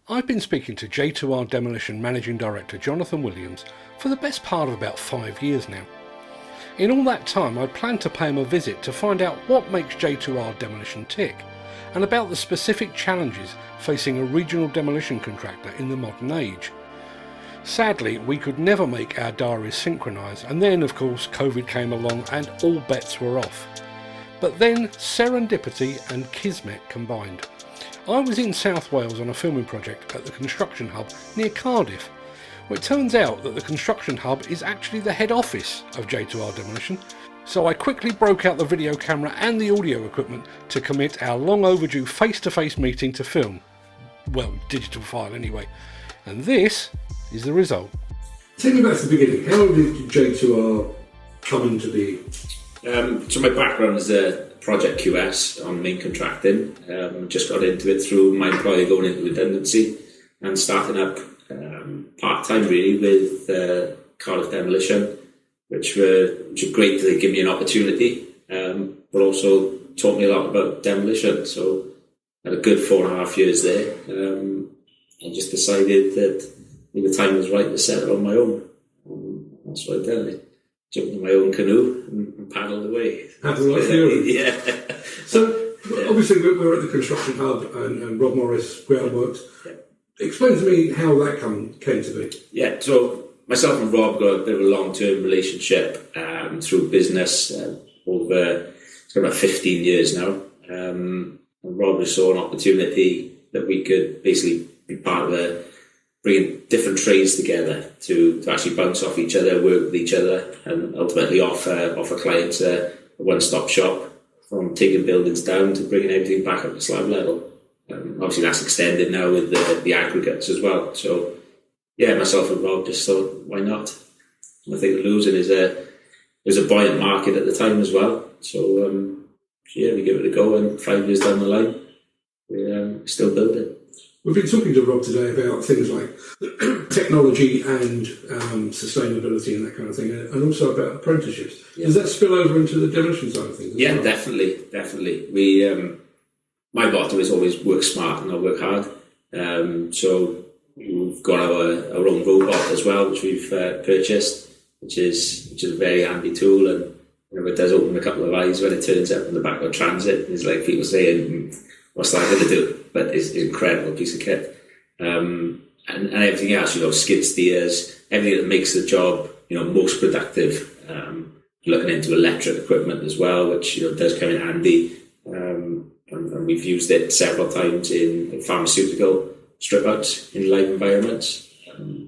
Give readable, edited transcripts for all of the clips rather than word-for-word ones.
I've been speaking to J2R Demolition Managing Director Jonathan Williams for the best part of about 5 years now. In all that time I'd planned to pay him a visit to find out what makes J2R Demolition tick and about the specific challenges facing a regional demolition contractor in the modern age. Sadly, we could never make our diaries synchronise, and then of course COVID came along and all bets were off. But then serendipity and kismet combined. I was in South Wales on a filming project at the construction hub near Cardiff. Well, it turns out that the construction hub is actually the head office of J2R Demolition, so I quickly broke out the video camera and the audio equipment to commit our long overdue face-to-face meeting to film. Well, digital file anyway. And this is the result. Take me back to the beginning. How did J2R come into being? So my background is a project QS on main contracting. Just got into it through my employer going into redundancy and starting up part-time really with Cardiff Demolition, which were great to give me an opportunity, but also taught me a lot about demolition. So I had a good 4.5 years there. I just decided that the time was right to settle on my own. That's what I did. I jumped in my own canoe and paddled away. Paddled like you. Yeah. So obviously we're at the construction hub and Rob Morris Groundworks. Yeah. Explain to me how that came to be. Yeah, so myself and Rob got a bit of a long-term relationship through business over about 15 years now. And Rob just saw an opportunity that we could basically be part of bringing different trades together to actually bounce off each other, work with each other, and ultimately offer clients a one-stop shop from taking buildings down to bringing everything back up to slab level. Obviously that's extended now with the aggregates as well. So yeah, myself and Rob just thought, why not? I think losing is a buoyant market at the time as well. So yeah, we give it a go, and 5 years down the line, we're still building. We've been talking to Rob today about things like technology and sustainability and that kind of thing, and also about apprenticeships. Yeah. Does that spill over into the demolition side of things? Yeah, well? Definitely. We, my motto is always work smart and not work hard. So we've got our own robot as well, which we've purchased, which is a very handy tool, and it does open a couple of eyes when it turns up in the back of a transit. It's like people saying, what's that going to do? But it's an incredible piece of kit. And everything else, skid steers, everything that makes the job, most productive. Looking into electric equipment as well, which, does come in handy. And we've used it several times in pharmaceutical strip outs in live environments. I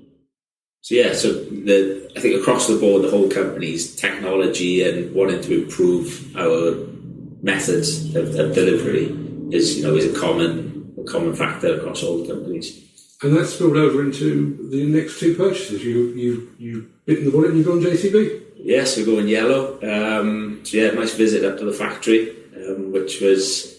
think across the board, the whole company's technology and wanting to improve our methods of delivery is a common factor across all the companies. And that's spilled over into the next two purchases. You bitten the bullet and you've gone JCB. Yes, we're going yellow. Nice visit up to the factory, which was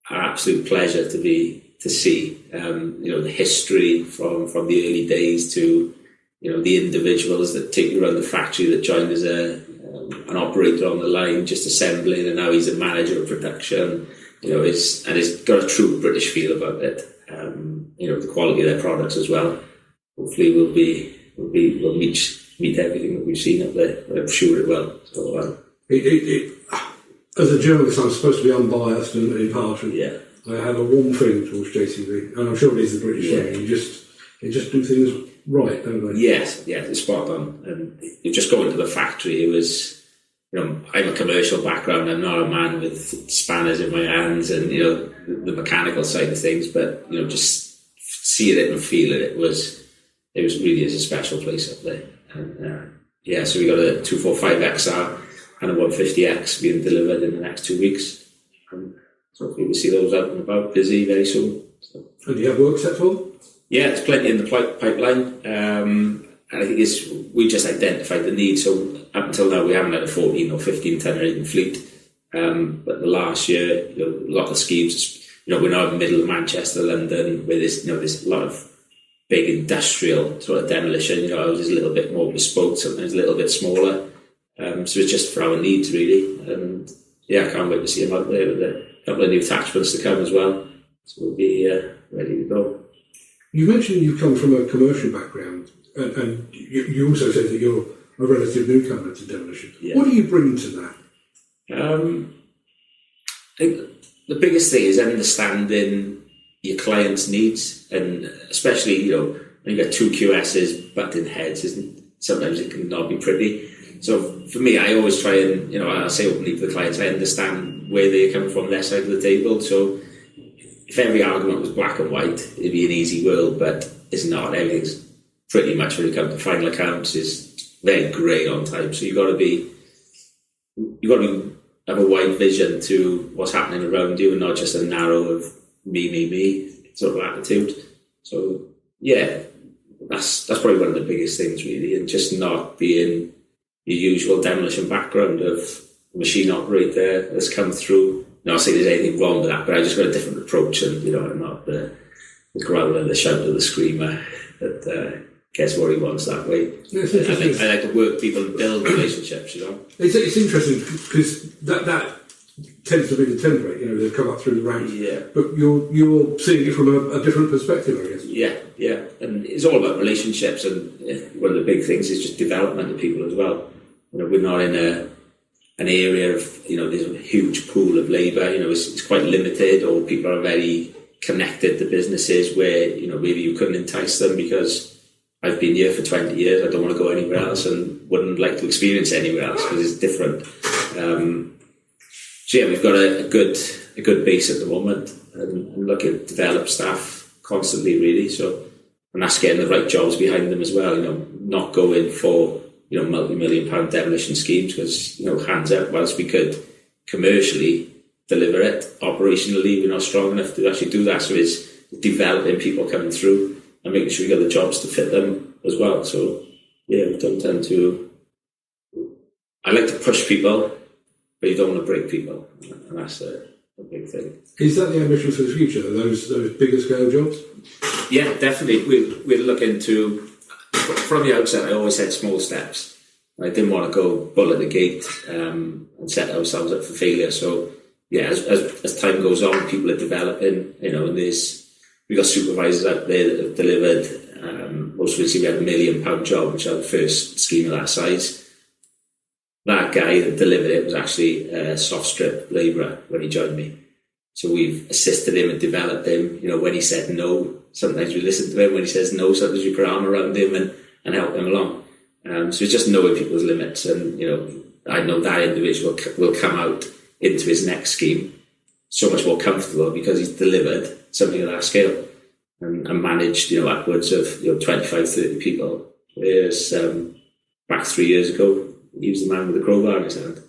an absolute pleasure to see. The history from the early days to the individuals that take you around the factory that joined as an operator on the line, just assembling, and now he's a manager of production. He's got a true British feel about it. The quality of their products as well. Hopefully we'll meet everything that we've seen up there. I'm sure it will. So, as a journalist, I'm supposed to be unbiased and impartial. Yeah. I have a warm feeling towards JCB, and I'm sure it is the British way. They just do things right, don't they? Yes, it's spot on. And you just go into the factory. It was. I'm a commercial background. I'm not a man with spanners in my hands and the mechanical side of things. But just seeing it and feeling it was really is a special place up there. And so we got a 245XR and a 150X being delivered in the next 2 weeks. So hopefully we'll see those out and about, busy very soon. So. And do you have work set for them? Yeah, there's plenty in the pipeline. And I think we just identified the need. So up until now, we haven't had a 14 or 15 tonner in fleet. But the last year, a lot of schemes, we're now in the middle of Manchester, London, where there's a lot of big industrial sort of demolition. Ours is a little bit more bespoke, sometimes a little bit smaller. So it's just for our needs, really. And I can't wait to see them out there with a couple of new attachments to come as well. So we'll be ready to go. You mentioned you come from a commercial background, and you also said that you're a relative newcomer to demolition. Yeah. What do you bring to that? I think the biggest thing is understanding your client's needs, and especially, you know, when you got two QSs butting heads, sometimes it can not be pretty. So for me, I always try and, you know, I say openly to the clients, I understand where they're coming from, their side of the table. So if every argument was black and white, it'd be an easy world, but it's not. Everything's pretty much, when it comes to final accounts, is very grey on time. So you've got to have a wide vision to what's happening around you, and not just a narrow of me sort of attitude. So yeah, that's probably one of the biggest things, really, and just not being your usual demolition background of machine operator that's come through. Not saying there's anything wrong with that, but I just got a different approach, and, you know, I'm not the growler, the shouter, the screamer that gets what he wants that way. Yes, I like to work people and build relationships, you know. It's interesting because that tends to be the template, you know, they come up through the ranks. Yeah. But you're seeing it from a different perspective, I guess. Yeah. And it's all about relationships, and one of the big things is just development of people as well. You know, we're not in an area of, you know, there's a huge pool of labour, you know, it's quite limited, or people are very connected to businesses where, you know, maybe you couldn't entice them because I've been here for 20 years, I don't want to go anywhere else, and wouldn't like to experience anywhere else because it's different. So yeah, we've got a good base at the moment, and looking to develop staff constantly, really. So, and that's getting the right jobs behind them as well. You know, not going for, you know, multi-million-pound demolition schemes, because, you know, hands up, whilst we could commercially deliver it, operationally we're not strong enough to actually do that. So it's developing people coming through and making sure we got the jobs to fit them as well. So yeah, we don't tend to. I like to push people, but you don't want to break people, and that's a big thing. Is that the ambition for the future, those bigger scale jobs? Yeah, definitely. We're looking to, from the outset, I always had small steps. I didn't want to go bull at the gate and set ourselves up for failure. So yeah, as time goes on, people are developing, you know, and we've got supervisors out there that have delivered, most recently we had £1 million job, which was the first scheme of that size. That guy that delivered it was actually a soft strip labourer when he joined me. So we've assisted him and developed him. You know, when he said no, sometimes we listen to him. When he says no, sometimes we put our arm around him and help him along. So it's just knowing people's limits, and, you know, I know that individual will come out into his next scheme so much more comfortable because he's delivered something of that scale and managed, you know, upwards of, you know, 25, 30 people. Whereas back 3 years ago, he was the man with the crowbar in his hand.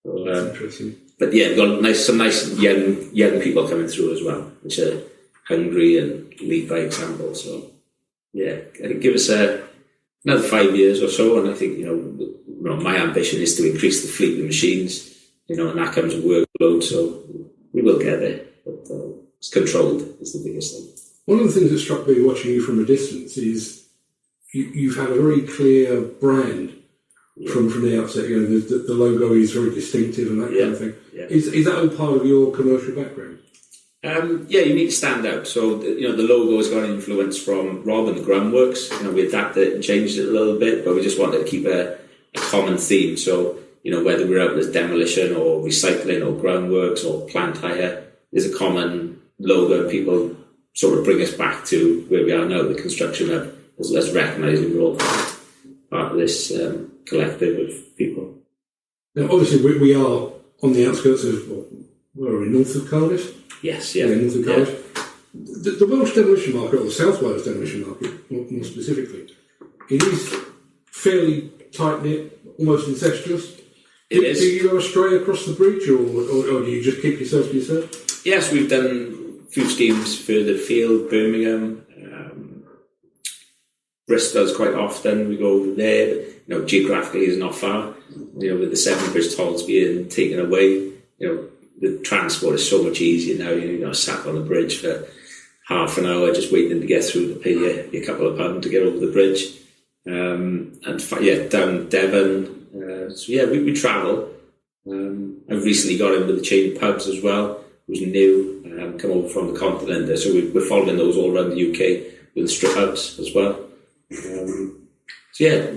So, interesting. But yeah, we've got some nice young people coming through as well, which are hungry and lead by example. So yeah, I think give us another 5 years or so, and I think, you know, my ambition is to increase the fleet of machines, you know, and that comes with workload. So we will get there, but it's controlled is the biggest thing. One of the things that struck me watching you from a distance is you've had a very clear brand. Yeah. From the outset, you know, the logo is very distinctive and that kind of thing. Yeah. Is that all part of your commercial background? Yeah, you need to stand out. So, you know, the logo has got an influence from Rob and the Groundworks. You know, we adapted it and changed it a little bit, but we just wanted to keep a common theme. So, you know, whether we're out as demolition or recycling or groundworks or plant hire, there's a common logo, and people sort of bring us back to where we are now, the construction hub, as recognising we're all part of this collective of people. Now, obviously, we are on the outskirts of, we're in north of Cardiff. Yes, yeah. North of Cardiff. Yeah. The Welsh demolition market, or the South Wales demolition market, more specifically, it is fairly tight-knit, almost incestuous. It is. Do you go astray across the bridge, or do you just keep yourself to yourself? Yes, we've done a few schemes further afield, Birmingham, Bristol's quite often, we go over there. You know, geographically is not far. You know, with the 7 bridge tolls being taken away, you know, the transport is so much easier now. You know, sat on the bridge for half an hour just waiting to get through to pay you a couple of pounds to get over the bridge. Down Devon. So yeah, we travel. I've recently got in with a chain of pubs as well, who's new, come over from the continent. So we're following those all around the UK. doing strip outs as well. So yeah,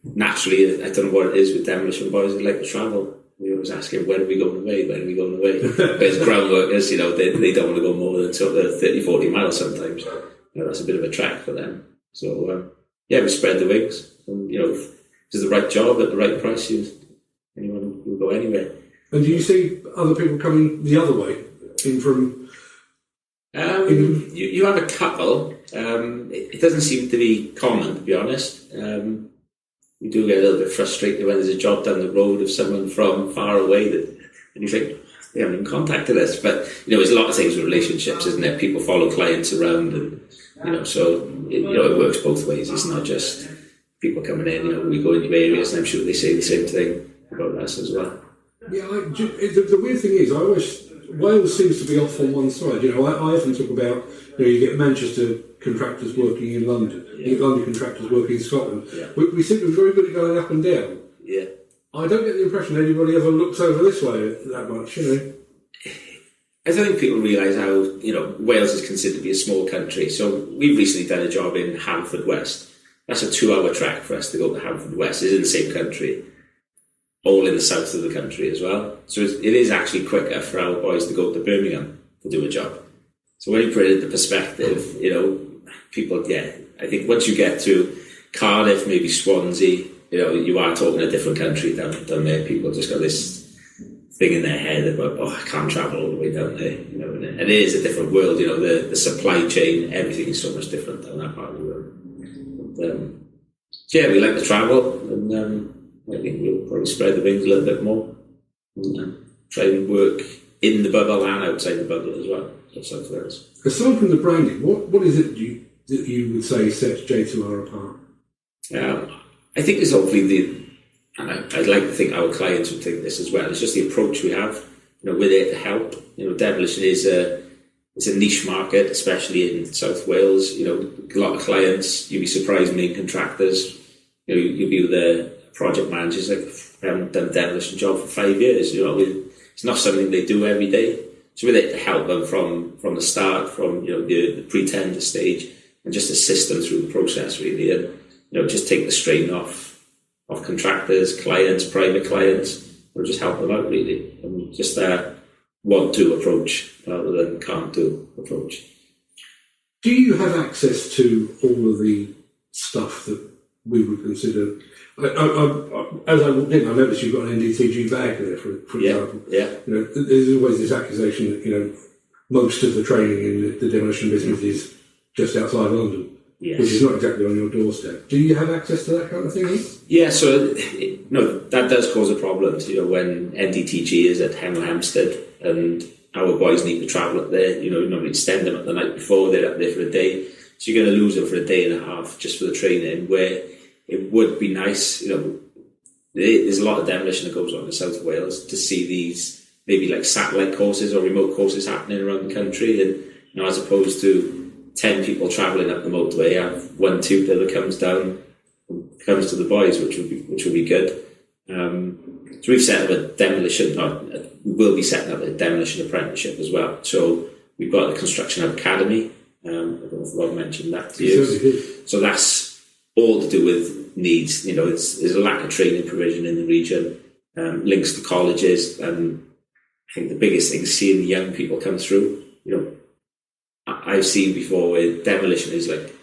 naturally, I don't know what it is with demolition boys. They like to travel. They always asking, when are we going away? When are we going away? But as ground workers, you know, they don't want to go more than sort of 30, 40 miles sometimes. You know, that's a bit of a trek for them. So yeah, we spread the wings. And, you know, if it's the right job at the right price, anyone will go anywhere. And do you see other people coming the other way in from? You have a couple. It doesn't seem to be common, to be honest. We do get a little bit frustrated when there's a job down the road of someone from far away and you think, they haven't even contacted us. But, you know, there's a lot of things with relationships, isn't there? People follow clients around and, you know, so, it works both ways. It's not just people coming in, you know, we go into areas and I'm sure they say the same thing about us as well. Yeah, the weird thing is, Wales seems to be off on one side. You know, I often talk about, you know, you get Manchester contractors working in London, you get London contractors working in Scotland. Yeah. We seem to be very good at going up and down. Yeah. I don't get the impression anybody ever looks over this way that much, you know. I don't think people realise how, you know, Wales is considered to be a small country. So we've recently done a job in Haverfordwest. That's a 2-hour track for us to go to Haverfordwest. It's in the same country, all in the south of the country as well. So it is actually quicker for our boys to go to Birmingham to do a job. So when you put it into perspective, you know, people, yeah, I think once you get to Cardiff, maybe Swansea, you know, you are talking a different country down there. People just got this thing in their head about, I can't travel all the way down there, you know, and it is a different world, you know, the supply chain, everything is so much different down that part of the world. But, so yeah, we like to travel, and I think we'll probably spread the wings a little bit more, and try and work in the bubble and outside the bubble as well. South Wales. Aside from the branding, what is it that you would say sets J2R apart? I think it's hopefully and I'd like to think our clients would think this as well. It's just the approach we have. You know, we're there to help. You know, demolition is a niche market, especially in South Wales. You know, a lot of clients, you'd be surprised, main contractors. You know, you'll be with the project managers like, I haven't done a demolition job for 5 years. You know, it's not something they do every day. So we're there to help them from the start, from, you know, the pre-tender stage, and just assist them through the process really, and, you know, just take the strain off contractors, clients, private clients, or just help them out really, and just want to approach rather than can't do approach. Do you have access to all of the stuff that we would consider? As I walked in, I noticed you've got an NDTG bag there, for example. Yeah. You know, there's always this accusation that, you know, most of the training in the demolition business is just outside London, yes, which is not exactly on your doorstep. Do you have access to that kind of thing? Yeah, so no, that does cause a problem. You know, when NDTG is at Hemel Hempstead and our boys need to travel up there, you know, you normally extend them up the night before, they're up there for a day. So you're going to lose them for a day and a half just for the training, where it would be nice, you know, there's a lot of demolition that goes on in South Wales, to see these maybe like satellite courses or remote courses happening around the country, and, you know, as opposed to 10 people travelling up the motorway, have one tutor that comes down and comes to the boys, which would be good. So we've set up a demolition, we will be setting up a demolition apprenticeship as well. So we've got a construction academy. I don't know if Rob mentioned that to you. So that's all to do with needs. You know, there's a lack of training provision in the region, links to colleges, and I think the biggest thing is seeing the young people come through. You know, I've seen before where demolition is like,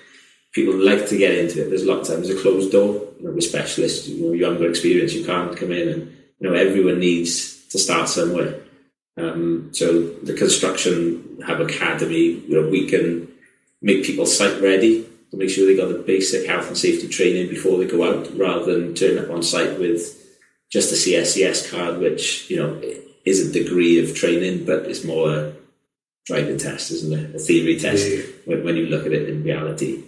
people like to get into it. There's a lot of times a closed door. You know, with specialists, you know, younger experience, you can't come in, and, you know, everyone needs to start somewhere. So the construction hub academy, you know, we can make people site ready to make sure they got the basic health and safety training before they go out, rather than turn up on site with just a CSCS card, which, you know, is a degree of training, but it's more a driving test, isn't it? A theory test, yeah, when you look at it in reality.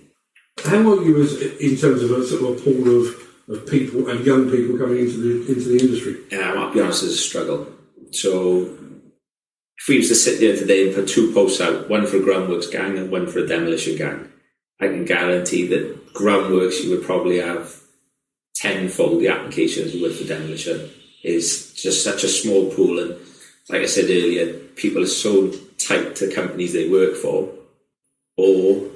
How are you in terms of a sort of a pool of people and young people coming into the industry? I'll be honest, it's a struggle. So if we used to sit there today and put 2 posts out, one for a groundworks gang and one for a demolition gang, I can guarantee that groundworks, you would probably have tenfold the applications you would for demolition. Is just such a small pool, and like I said earlier, people are so tight to companies they work for, or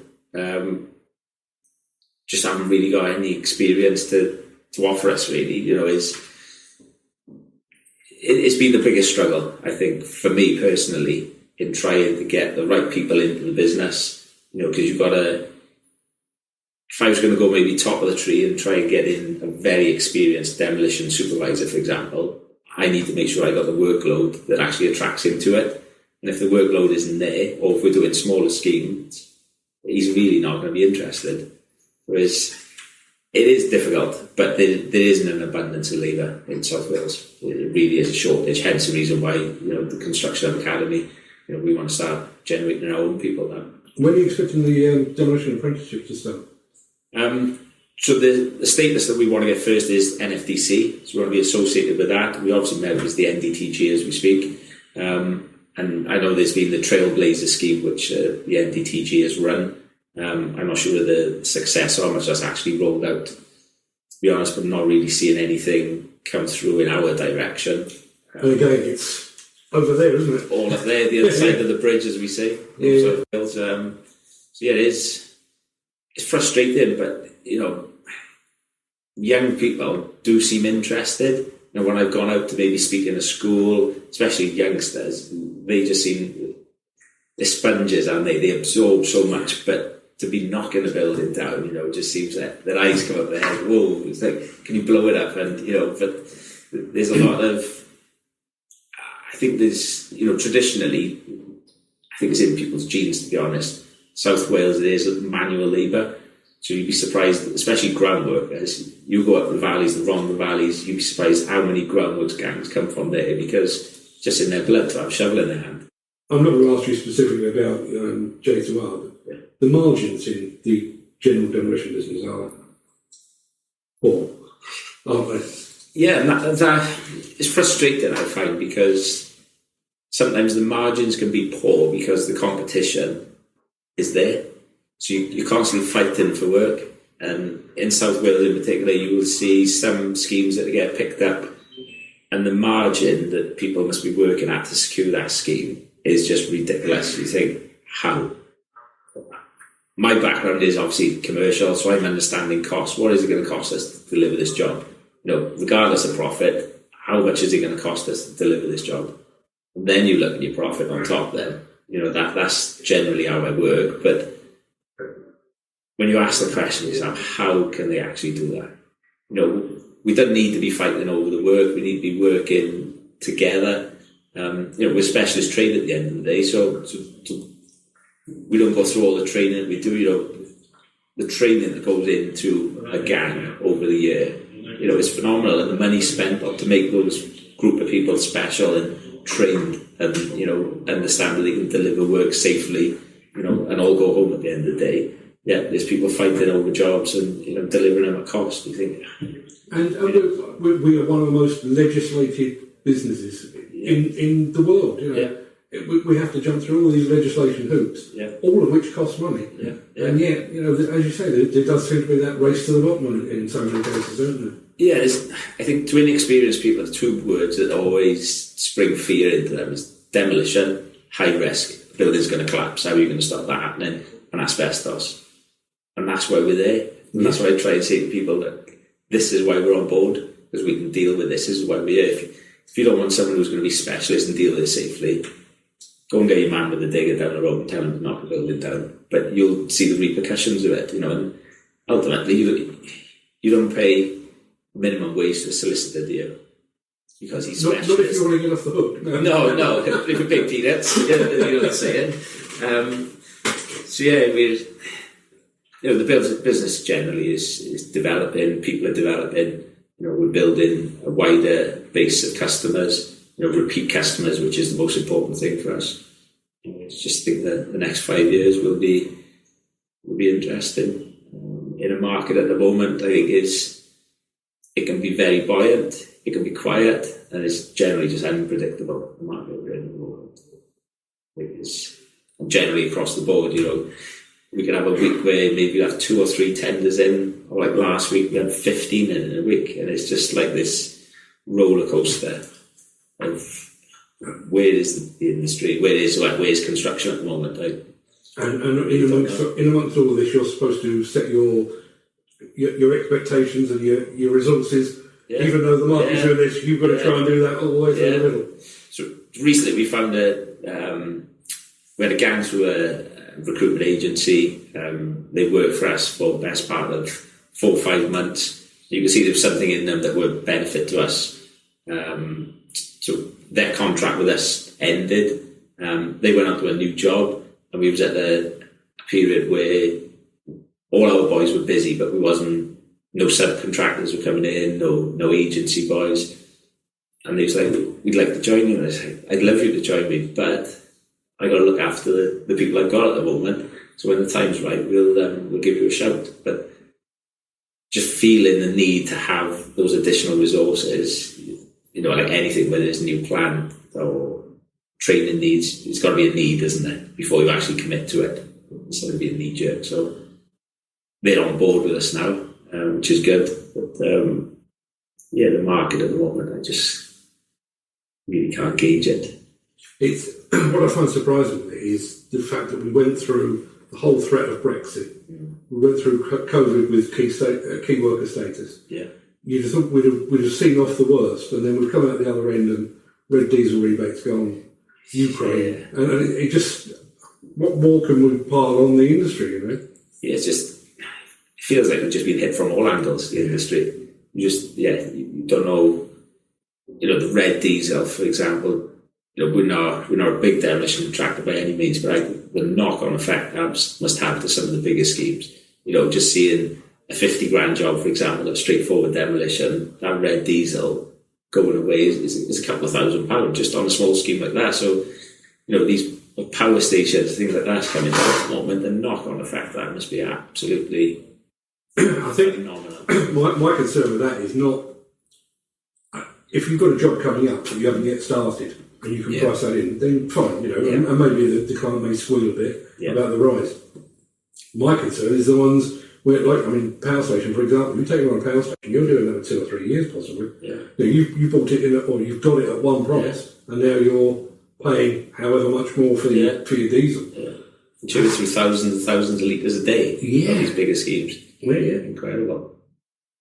just haven't really got any experience to offer us, really. You know, it's been the biggest struggle, I think, for me personally, in trying to get the right people into the business. You know, because you've got to, if I was going to go maybe top of the tree and try and get in a very experienced demolition supervisor, for example, I need to make sure I got the workload that actually attracts him to it. And if the workload isn't there, or if we're doing smaller schemes, he's really not going to be interested. Whereas it is difficult, but there isn't an abundance of labour in South Wales. It really is a shortage, hence the reason why, you know, the Construction Academy, you know, we want to start generating our own people now. When are you expecting the demolition apprenticeship to start? So the status that we want to get first is NFDC, so we want to be associated with that. We obviously met as the NDTG as we speak, and I know there's been the Trailblazer scheme which the NDTG has run. I'm not sure of the success or how much that's actually rolled out, to be honest, but I'm not really seeing anything come through in our direction. And again, it's over there, isn't it? All up there, the other side of the bridge, as we say. Yeah. So yeah, it's frustrating, but, you know, young people do seem interested. You know, when I've gone out to maybe speak in a school, especially youngsters, they just seem, they're sponges, aren't they? They absorb so much, but to be knocking a building down, you know, it just seems like their eyes come up their head. Whoa, it's like, can you blow it up? And, you know, but there's a lot of, I think there's, you know, traditionally, I think it's in people's genes, to be honest. South Wales, it is manual labour. So you'd be surprised, especially groundwork, as you go up the valleys, the Rhondda valleys, you'd be surprised how many groundworks gangs come from there, because it's just in their blood to have a shovel in their hand. I'm not going to ask you specifically about J2R, but the margins in the general demolition business are poor, aren't they? Yeah, and that is frustrating, I find, because sometimes the margins can be poor because the competition is there. So you're constantly fighting for work. And in South Wales in particular, you will see some schemes that get picked up, and the margin that people must be working at to secure that scheme is just ridiculous. You think, how? My background is obviously commercial, so I'm understanding costs. What is it going to cost us to deliver this job? You know, regardless of profit, how much is it going to cost us to deliver this job? And then you look at your profit on top then. You know, that's generally how I work. But when you ask the question yourself, how can they actually do that? You know, we don't need to be fighting over the work. We need to be working together. You know, we're specialist trade at the end of the day, so we don't go through all the training we do. You know, the training that goes into a gang over the year, you know, is phenomenal, and the money spent to make those group of people special and trained, and, you know, understand that they can deliver work safely, you know, and all go home at the end of the day. Yeah, there's people fighting over jobs and, you know, delivering them at cost. You think, and we are one of the most legislated businesses in the world. You know, we have to jump through all these legislation hoops, all of which cost money. And yet, you know, as you say, there does seem to be that race to the bottom in so many cases, don't there? Yeah, I think to inexperienced people, the two words that always spring fear into them is demolition, high risk, building's going to collapse, how are you going to stop that happening, and asbestos. And that's why we're there. And that's why I try and say to people that this is why we're on board, because we can deal with this. This is why we're here. If you don't want someone who's going to be specialist and deal with it safely, go and get your man with the digger down the road and tell him to knock the building down. But you'll see the repercussions of it, you know. And ultimately, you don't pay minimum wage to a solicitor, do you? Because he's specialist. Not if you want to get off the hook. No. If you pay peanuts, you know what I'm saying. So yeah, you know, the business generally is developing. People are developing. You know, we're building a wider base of customers. You know, repeat customers, which is the most important thing for us. You know, I just think that the next 5 years will be interesting. In a market at the moment, I think it can be very buoyant, it can be quiet, and it's generally just unpredictable, the market we're in at the moment. It's generally across the board, you know, we can have a week where maybe we have 2 or 3 tenders in, or like last week we had 15 in a week, and it's just like this roller coaster of where is the industry, where's construction at the moment. And in amongst all of this, you're supposed to set your expectations and your resources. Yeah. Even though the market's doing this, you've got to try and do that all the way through the middle. So recently we found we had a gang through a recruitment agency. They worked for us for the best part of 4 or 5 months. You can see there was something in them that would benefit to us. So their contract with us ended. They went on to a new job, and we was at the period where all our boys were busy, but no subcontractors were coming in, no agency boys. And they was like, we'd like to join you. And I said, I'd love you to join me, but I got to look after the people I've got at the moment. So when the time's right, we'll give you a shout. But just feeling the need to have those additional resources, like anything, whether it's a new plan or training needs, it's got to be a need, isn't it? Before you actually commit to it, instead of being knee jerk. So they're on board with us now, which is good. But the market at the moment, I just really can't gauge it. It's what I find surprising is the fact that we went through the whole threat of Brexit. We went through COVID with key worker status. Yeah, you'd have thought we'd have seen off the worst, and then we've come out the other end and red diesel rebates gone, Ukraine, and it just, what more can we pile on the industry? Yeah, it feels like we've just been hit from all angles. The industry, you don't know. The red diesel, for example. We're not a big demolition contractor by any means, but the knock-on effect that must have to some of the bigger schemes. Just seeing a 50 grand job, for example, of straightforward demolition, that red diesel going away is a couple of £1,000 just on a small scheme like that. So, these power stations, things like that coming down at the moment, the knock-on effect that must be absolutely I think phenomenal. My concern with that is not if you've got a job coming up that you haven't yet started and you can price that in, then fine, and maybe the client may squeal a bit about the rise. My concern is the ones where, power station, for example, you take it on a power station, you're doing that for 2 or 3 years possibly. Yeah. You bought it or you've got it at one price, and now you're paying however much more for your diesel. Yeah. 2 or 3 thousands of litres a day on these bigger schemes. Yeah. Incredible.